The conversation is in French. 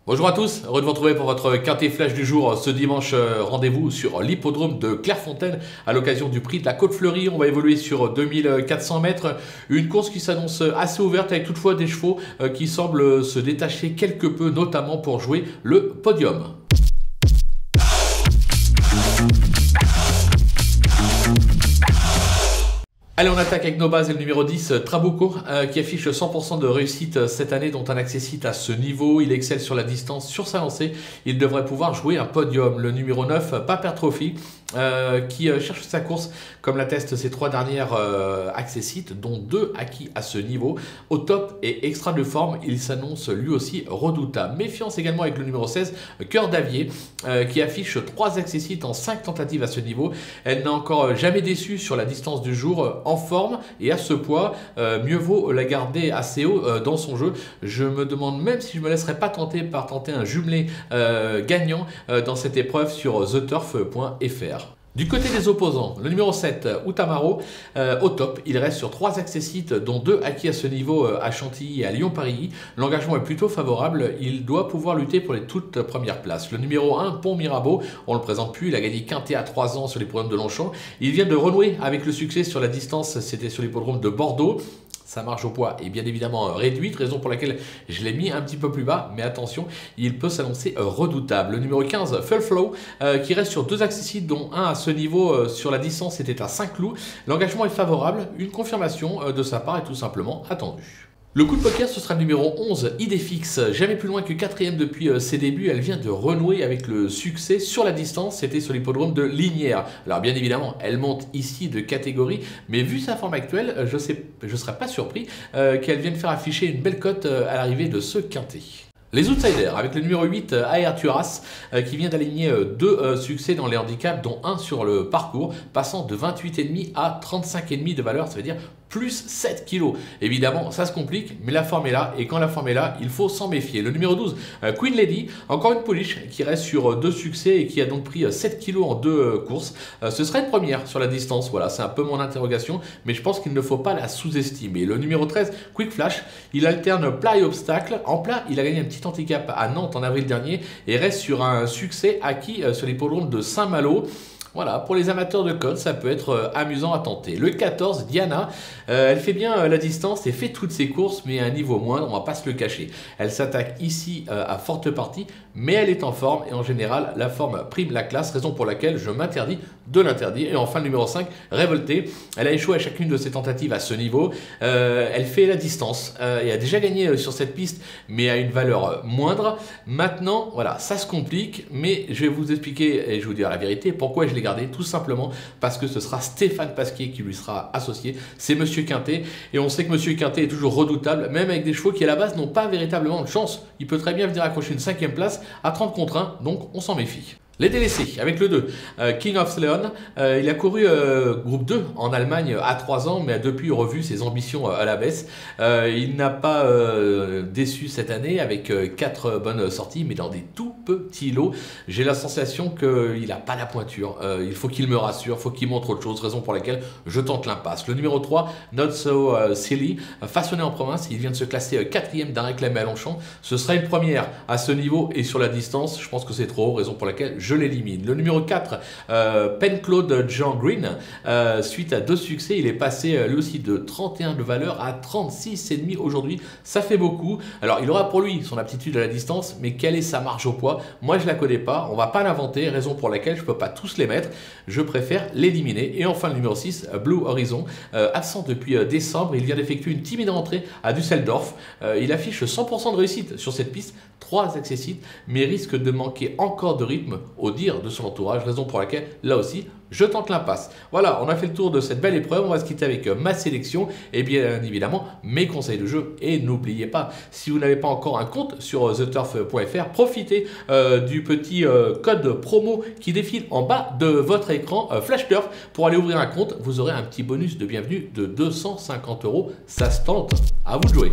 Bonjour à tous, heureux de vous retrouver pour votre quintet flash du jour. Ce dimanche, rendez-vous sur l'hippodrome de Clairefontaine à l'occasion du prix de la Côte-Fleurie. On va évoluer sur 2400 mètres. Une course qui s'annonce assez ouverte avec toutefois des chevaux qui semblent se détacher quelque peu, notamment pour jouer le podium. Allez, on attaque avec nos bases et le numéro 10, Trabuco, qui affiche 100% de réussite cette année, dont un accessite à ce niveau. Il excelle sur la distance, sur sa lancée. Il devrait pouvoir jouer un podium. Le numéro 9, Paper Trophy, qui cherche sa course, comme l'attestent ses trois dernières accessites, dont deux acquis à ce niveau. Au top et extra de forme, il s'annonce lui aussi redoutable. Méfiance également avec le numéro 16, Cœur d'Avier, qui affiche 3 accessites en 5 tentatives à ce niveau. Elle n'a encore jamais déçu sur la distance du jour. En forme et à ce poids, mieux vaut la garder assez haut dans son jeu. Je me demande même si je me laisserais pas tenter par tenter un jumelé gagnant dans cette épreuve sur theturf.fr. Du côté des opposants, le numéro 7, Outamaro, au top. Il reste sur 3 accessites, dont 2 acquis à ce niveau à Chantilly et à Lyon-Paris. L'engagement est plutôt favorable. Il doit pouvoir lutter pour les toutes premières places. Le numéro 1, Pont Mirabeau, on ne le présente plus. Il a gagné quintet à 3 ans sur l'hippodrome de Longchamp. Il vient de renouer avec le succès sur la distance. C'était sur l'hippodrome de Bordeaux. Sa marge au poids est bien évidemment réduite, raison pour laquelle je l'ai mis un petit peu plus bas, mais attention, il peut s'annoncer redoutable. Le numéro 15, Full Flow, qui reste sur 2 accessites, dont un à ce niveau sur la distance était à 5 clous. L'engagement est favorable, une confirmation de sa part est tout simplement attendue. Le coup de poker, ce sera le numéro 11, Idéfix. Jamais plus loin que 4e depuis ses débuts. Elle vient de renouer avec le succès sur la distance. C'était sur l'hippodrome de Lignières. Alors bien évidemment, elle monte ici de catégorie. Mais vu sa forme actuelle, je ne serais pas surpris qu'elle vienne faire afficher une belle cote à l'arrivée de ce quintet. Les outsiders, avec le numéro 8, AR Turas, qui vient d'aligner 2 succès dans les handicaps, dont un sur le parcours, passant de 28,5 à 35,5 de valeur, ça veut dire plus 7 kg. Évidemment, ça se complique, mais la forme est là, et quand la forme est là, il faut s'en méfier. Le numéro 12, Queen Lady, encore une pouliche qui reste sur 2 succès et qui a donc pris 7 kg en 2 courses. Ce serait une première sur la distance, voilà, c'est un peu mon interrogation, mais je pense qu'il ne faut pas la sous-estimer. Le numéro 13, Quick Flash, il alterne plat et obstacle. En plat, il a gagné un petit handicap à Nantes en avril dernier et reste sur un succès acquis sur l'hippodrome de Saint-Malo. Voilà, pour les amateurs de code, ça peut être amusant à tenter. Le 14, Diana, elle fait bien la distance et fait toutes ses courses, mais à un niveau moindre, on va pas se le cacher. Elle s'attaque ici à forte partie, mais elle est en forme et en général, la forme prime la classe, raison pour laquelle je m'interdis de l'interdire. Et enfin, le numéro 5, Révoltée, elle a échoué à chacune de ses tentatives à ce niveau. Elle fait la distance et a déjà gagné sur cette piste, mais à une valeur moindre. Maintenant, voilà, ça se complique, mais je vais vous expliquer et je vais vous dire la vérité, pourquoi je l'ai gardé, tout simplement parce que ce sera Stéphane Pasquier qui lui sera associé. C'est Monsieur Quintet et on sait que Monsieur Quintet est toujours redoutable, même avec des chevaux qui à la base n'ont pas véritablement de chance. Il peut très bien venir accrocher une 5e place à 30 contre 1, donc on s'en méfie. Les délaissés, avec le 2, King of Leon, il a couru groupe 2 en Allemagne à 3 ans, mais a depuis revu ses ambitions à la baisse. Il n'a pas déçu cette année avec 4 bonnes sorties, mais dans des tout petits lots. J'ai la sensation qu'il n'a pas la pointure. Il faut qu'il me rassure, il faut qu'il montre autre chose, raison pour laquelle je tente l'impasse. Le numéro 3, Not So Silly, façonné en province, il vient de se classer 4e d'un réclamé à Longchamp. Ce sera une première à ce niveau et sur la distance, je pense que c'est trop haut, raison pour laquelle je l'élimine. Le numéro 4, Pen-Claude Jean Green, suite à 2 succès, il est passé lui aussi de 31 de valeur à 36,5 aujourd'hui. Ça fait beaucoup. Alors, il aura pour lui son aptitude à la distance, mais quelle est sa marge au poids? Moi, je la connais pas. On va pas l'inventer, raison pour laquelle je peux pas tous les mettre. Je préfère l'éliminer. Et enfin, le numéro 6, Blue Horizon, absent depuis décembre. Il vient d'effectuer une timide rentrée à Düsseldorf. Il affiche 100% de réussite sur cette piste, 3 accessites, mais risque de manquer encore de rythme au dire de son entourage, raison pour laquelle, là aussi, je tente l'impasse. Voilà, on a fait le tour de cette belle épreuve, on va se quitter avec ma sélection et bien évidemment mes conseils de jeu. Et n'oubliez pas, si vous n'avez pas encore un compte sur theturf.fr, profitez du petit code promo qui défile en bas de votre écran FlashTurf pour aller ouvrir un compte. Vous aurez un petit bonus de bienvenue de 250 €. Ça se tente, à vous de jouer.